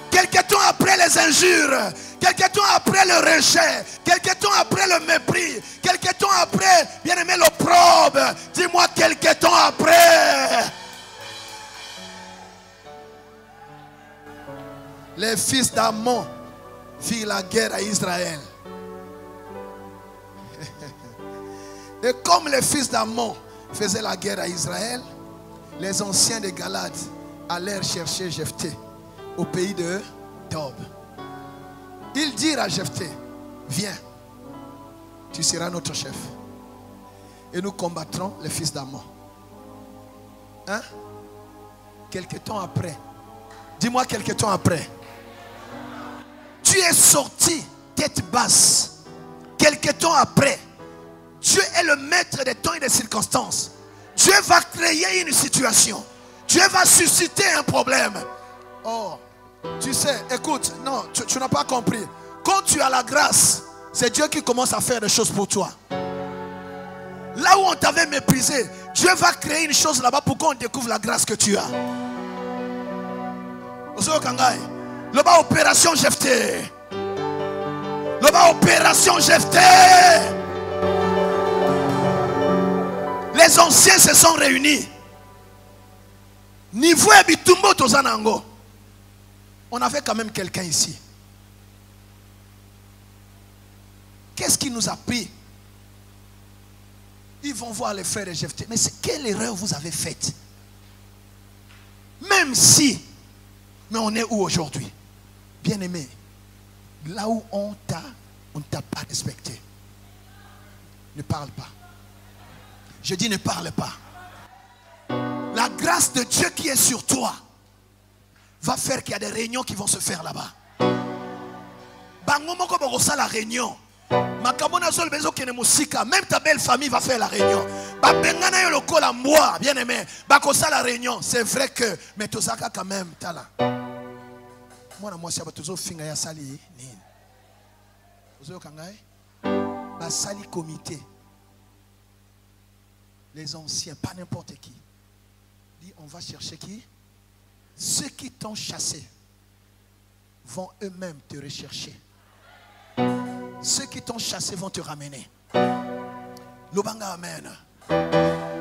Quelque temps après les injures. Quelque temps après le rejet. Quelque temps après le mépris. Quelque temps après, bien aimé, l'opprobre. Dis-moi quelque temps après. Les fils d'Ammon firent la guerre à Israël. Et comme les fils d'Ammon faisaient la guerre à Israël, les anciens de Galad allèrent chercher Jephthé au pays de Tob. Ils dirent à Jephthé, viens, tu seras notre chef. Et nous combattrons les fils d'Ammon. Hein? Quelque temps après. Dis-moi quelque temps après. Tu es sorti tête basse. Quelque temps après, Dieu est le maître des temps et des circonstances. Dieu va créer une situation. Dieu va susciter un problème. Oh, tu sais, écoute, non, tu n'as pas compris. Quand tu as la grâce, c'est Dieu qui commence à faire des choses pour toi. Là où on t'avait méprisé, Dieu va créer une chose là-bas pour qu'on découvre la grâce que tu as. Le bas opération Jephthé. Le bas opération Jephthé. Les anciens se sont réunis. Niveau Bitumbo Tozanango. On avait quand même quelqu'un ici. Qu'est-ce qui nous a pris? Ils vont voir les frères de Jephthé. Mais quelle erreur vous avez faite? Même si, mais on est où aujourd'hui? Bien aimé, là où on t'a On ne t'a pas respecté. Ne parle pas. Je dis ne parle pas. La grâce de Dieu qui est sur toi va faire qu'il y a des réunions qui vont se faire là-bas. La réunion. Même ta belle famille va faire la réunion. Bien aimé, la réunion. C'est vrai que, mais tout ça quand même, moi, je suis toujours finger à sali. Sali comité. Les anciens, pas n'importe qui. Dit, on va chercher qui? Ceux qui t'ont chassé vont eux-mêmes te rechercher. Ceux qui t'ont chassé vont te ramener. Lobanga amen.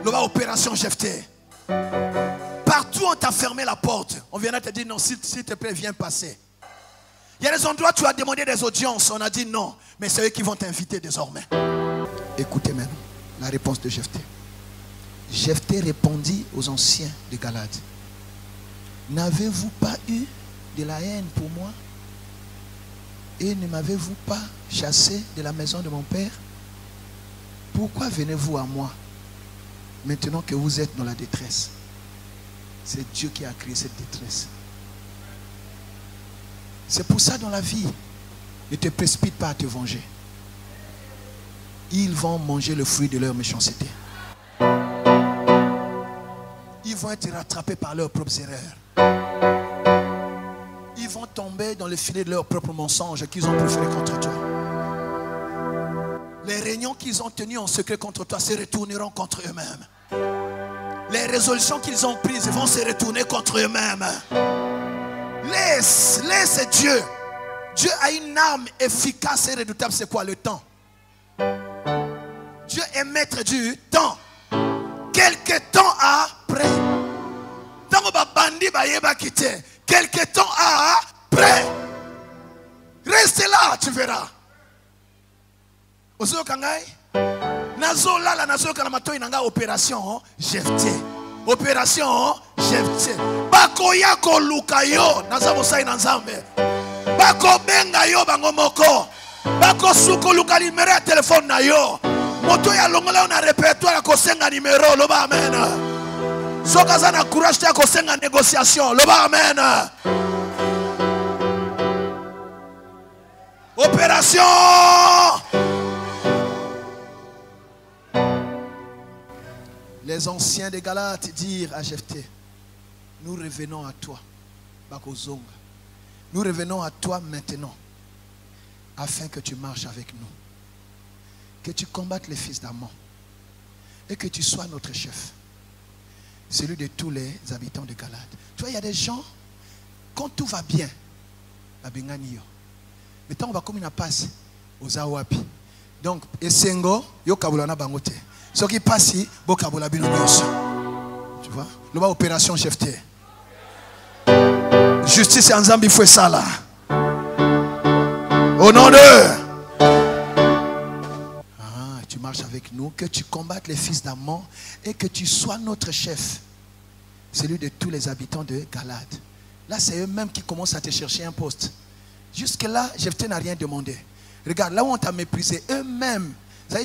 Loba opération Jephthé. Partout on t'a fermé la porte. On vient de te dire non, s'il te plaît, viens passer. Il y a des endroits où tu as demandé des audiences. On a dit non. Mais c'est eux qui vont t'inviter désormais. Écoutez maintenant la réponse de Jephthé. Jephthé répondit aux anciens de Galade. N'avez-vous pas eu de la haine pour moi? Et ne m'avez-vous pas chassé de la maison de mon père? Pourquoi venez-vous à moi maintenant que vous êtes dans la détresse? C'est Dieu qui a créé cette détresse. C'est pour ça dans la vie, ne te précipite pas à te venger. Ils vont manger le fruit de leur méchanceté. Ils vont être rattrapés par leurs propres erreurs. Ils vont tomber dans le filet de leurs propres mensonges qu'ils ont préférés contre toi. Les réunions qu'ils ont tenues en secret contre toi se retourneront contre eux-mêmes. Les résolutions qu'ils ont prises vont se retourner contre eux-mêmes. Laisse Dieu. Dieu a une arme efficace et redoutable. C'est quoi? Le temps. Dieu est maître du temps. Quelque temps après. Quelque temps après. Reste là, tu verras. Opération Jephthé. Opération Jephthé. Bakoya ko lukayo nazabosai na nzambe. Bako benga yo bango moko. Bako suko luka numéro ya téléphone na yo. Moto ya longola na répertoire ko senga numéro loba amen. Sokaza na courage ta ko senga négociation loba amen. Opération. Les anciens des Galates dirent à Jephthé, nous revenons à toi, Bakozonga. Nous revenons à toi maintenant, afin que tu marches avec nous, que tu combattes les fils d'Ammon, et que tu sois notre chef, celui de tous les habitants de Galade. Tu vois, il y a des gens, quand tout va bien, mais tant on va comme une passe aux Awapi. Donc, Esengo, yo kabulana bangote. Ce qui passe, bokabula binonyos. Tu vois, l'opération opération Jephthé. Justice et Nzambi fait ça là. Au nom de. Tu marches avec nous, que tu combattes les fils d'Ammon et que tu sois notre chef, celui de tous les habitants de Galade. Là, c'est eux-mêmes qui commencent à te chercher un poste. Jusque-là, Jephthé n'a rien demandé. Regarde, là où on t'a méprisé, eux-mêmes,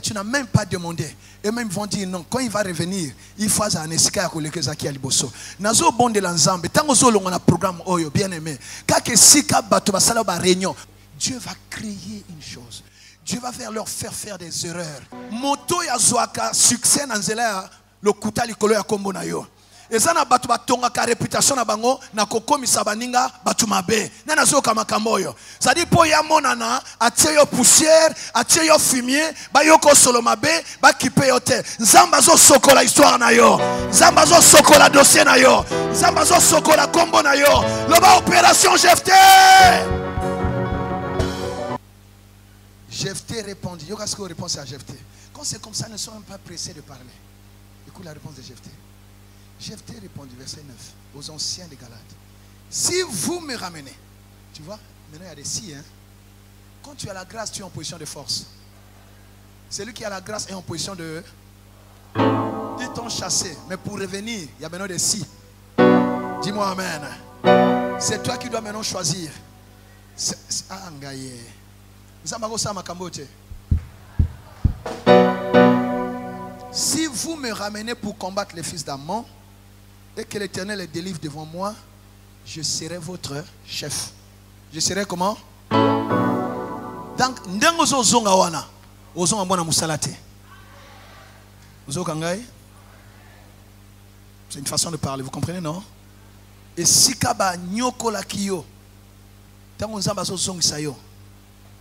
tu n'as même pas demandé. Eux-mêmes vont dire non, quand il va revenir, il faut un escale à collecter Zaki Aliboso. Nazo bon de l'ensemble, tant que on a un programme oyo bien aimé. Quand que si kabato basala ba réunion, Dieu va créer une chose. Dieu va leur faire des erreurs. Moto ya zoaka succès nanzela le kuta likolo ya kombo na yo. Ezana batu batonga ka réputation na bango na kokomisa baninga batu mabe. Na nazoka makambo yo. Ça dit po ya monana atie yo poussière, atie yo fumier, ba yo ko solo mabe, ba kipe yo te. Nzamba zo sokola histoire na yo. Nzamba zo sokola dossier na yo. Nzamba zo sokola kombo na yo. Loba opération Jephthé. Jephthé répondit. Yo qu'est-ce que réponse à Jephthé? Quand c'est comme ça, ne soyons pas pressés de parler. Écoute la réponse de Jephthé. Jephthé répondit, verset 9, aux anciens de Galade. Si vous me ramenez, tu vois, maintenant il y a des si, hein. Quand tu as la grâce, tu es en position de force. Celui qui a la grâce est en position de. Ils t'ont chassé, mais pour revenir, il y a maintenant des si. Dis-moi amen. C'est toi qui dois maintenant choisir. Si vous me ramenez pour combattre les fils d'Ammon et que l'Éternel les délivre devant moi, je serai votre chef. Je serai comment? Donc, c'est une façon de parler, vous comprenez, non? Et si kaba nyoko la kiyo, tant on zamba zong sayo,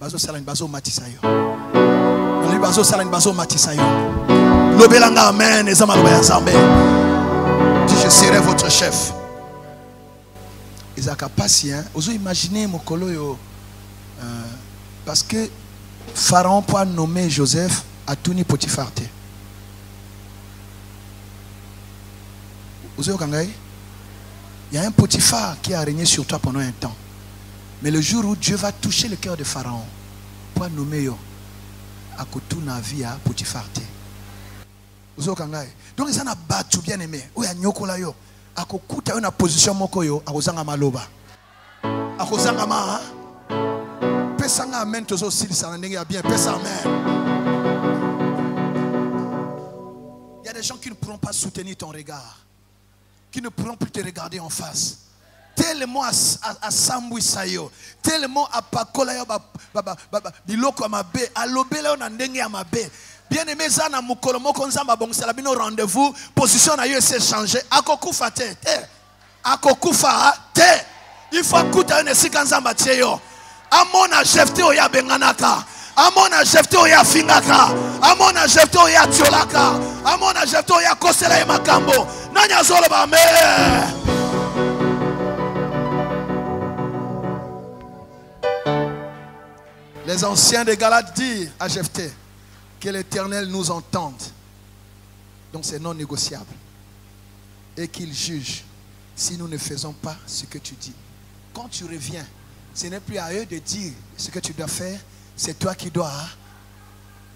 bazo salan bazo matisayo, on bazo salan bazo matisayo. Lobelanga amen, ezama lobeya zambe. Je serai votre chef. Isaac a patient. Vous imaginez mon colo parce que Pharaon peut nommer Joseph à Touni Potiphar. Vous voyez, il y a un Potiphar qui a régné sur toi pendant un temps. Mais le jour où Dieu va toucher le cœur de Pharaon pour nommer à Kotuna vie à Potiphar. Vous voyez, donc ils ont battu bien aimé. Où il y a Nyokola yo. Akokuta una position moko yo akozanga maloba akozanga ma pesanga amen tozo silisa ndenge ya bien pesa amen. Il y a des gens qui ne pourront pas soutenir ton regard, qui ne pourront plus te regarder en face, tellement à sambui sayo, tellement à pakola yo biloko amabe alobela na ndenge ya mabe. Bien aimé, Zana Mukolomo Konzamba Bongsala Bino rendez-vous, position na yo s'est changé. Akokufa te. Akokufa te. Il faut écouter un esikanzamba tieyo. Amona jefte oya benganaka. Amona jefte oya fingaka. Amona jefte oya tiolaka. Amona jefte oya kosela makambo. Nanya zolo ba me. Les anciens de Galates disent à Jephthé que l'Éternel nous entende. Donc c'est non négociable. Et qu'il juge si nous ne faisons pas ce que tu dis. Quand tu reviens, ce n'est plus à eux de dire ce que tu dois faire. C'est toi qui dois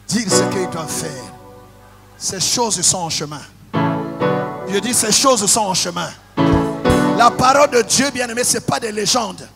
dire ce qu'ils doivent faire. Ces choses sont en chemin. Je dis ces choses sont en chemin. La parole de Dieu, bien aimé, ce n'est pas des légendes.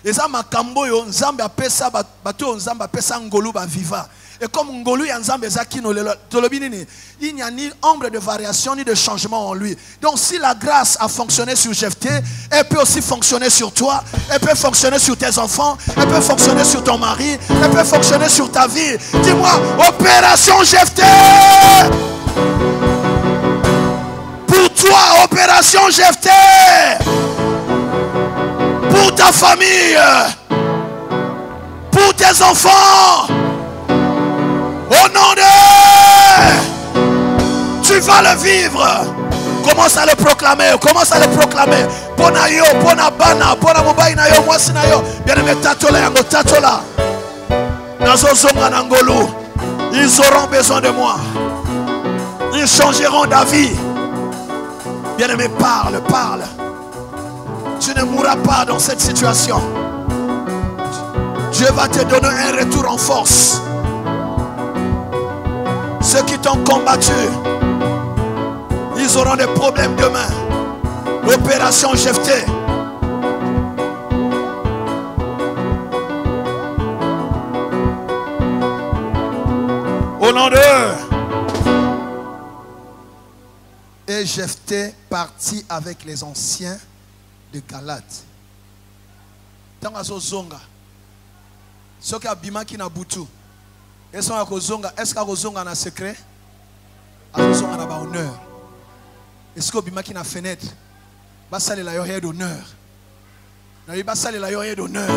Et ça, ma kamboyo, nzambe apesa bato nzambe apesa ngolu ba viva. Et comme ngolu ya nzambe zakino tolobinini, il n'y a ni ombre de variation ni de changement en lui. Donc si la grâce a fonctionné sur Jephthé, elle peut aussi fonctionner sur toi, elle peut fonctionner sur tes enfants, elle peut fonctionner sur ton mari, elle peut fonctionner sur ta vie. Dis-moi, opération Jephthé. Pour toi, opération Jephthé. Pour ta famille, pour tes enfants, au nom de, tu vas le vivre. Commence à le proclamer, commence à le proclamer. Pona yo, pona bana, pona mobile na yo, mwasi na yo. Bien aimé, tatola yango, tatola. Nazo zonga nangolo. Ils auront besoin de moi. Ils changeront d'avis. Bien aimé, parle, parle. Tu ne mourras pas dans cette situation. Dieu va te donner un retour en force. Ceux qui t'ont combattu, ils auront des problèmes demain. L'opération Jephthé. Au nom d'eux. Et Jephthé partit avec les anciens de Galates. Tanga so zonga. Soka bimaki na butu. Est-ce que zonga na secret? Zonga na ba honneur. Est-ce que bimaki na fenêtre? Basale la yo d'honneur. Na li basale la yo d'honneur.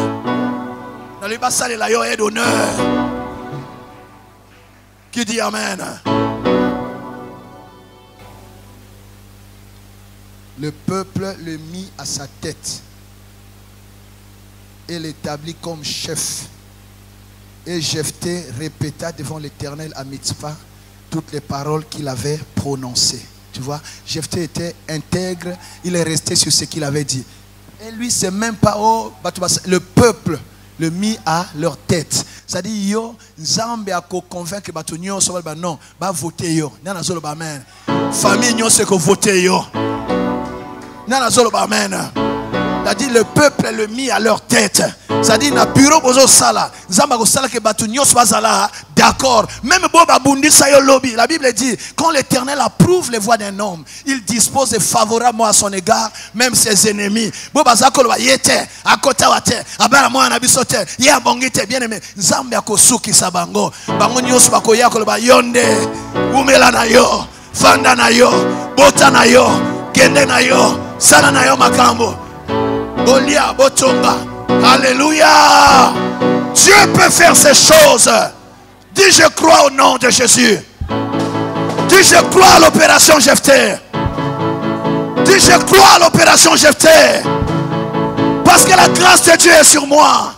Na li basale la yo d'honneur. Qui dit amen? Le peuple le mit à sa tête et l'établit comme chef. Et Jephthé répéta devant l'Éternel à Mitzpah toutes les paroles qu'il avait prononcées. Tu vois, Jephthé était intègre, il est resté sur ce qu'il avait dit. Et lui, c'est même pas le peuple le mit à leur tête. C'est-à-dire, yo, Nzambe a convaincre Batonio, non, va voter yo. Nana zolo ba amen. Famille nyo se ko voter yo. Nana zolo ba amen. C'est-à-dire le peuple le mis à leur tête. C'est-à-dire na bureau bozo sala. Zamba ko sala ke batu nyos bazala d'accord. Même boba bundi sayo lobby. La Bible dit quand l'Éternel approuve les voies d'un homme, il dispose favorablement à son égard même ses ennemis. Boba zako lo yete akota wate abara mo na bisote ya bongite bien aimé. Nzambe akosuki sabango. Bango nyos bakoya ko lo ba yonde umela na yo, fanda na yo, bota na yo, kende na yo, sala na yo makambo. Bolia botonga. Alléluia. Dieu peut faire ces choses. Dis je crois au nom de Jésus. Dis je crois à l'opération Jephthé. Dis je crois à l'opération Jephthé. Parce que la grâce de Dieu est sur moi.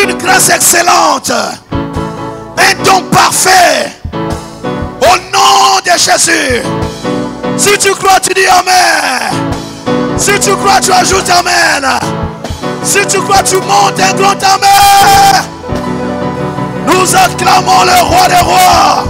Une grâce excellente. Un don parfait. Au nom de Jésus. Si tu crois, tu dis Amen. Si tu crois, tu ajoutes Amen. Si tu crois, tu montes un grand Amen. Nous acclamons le roi des rois.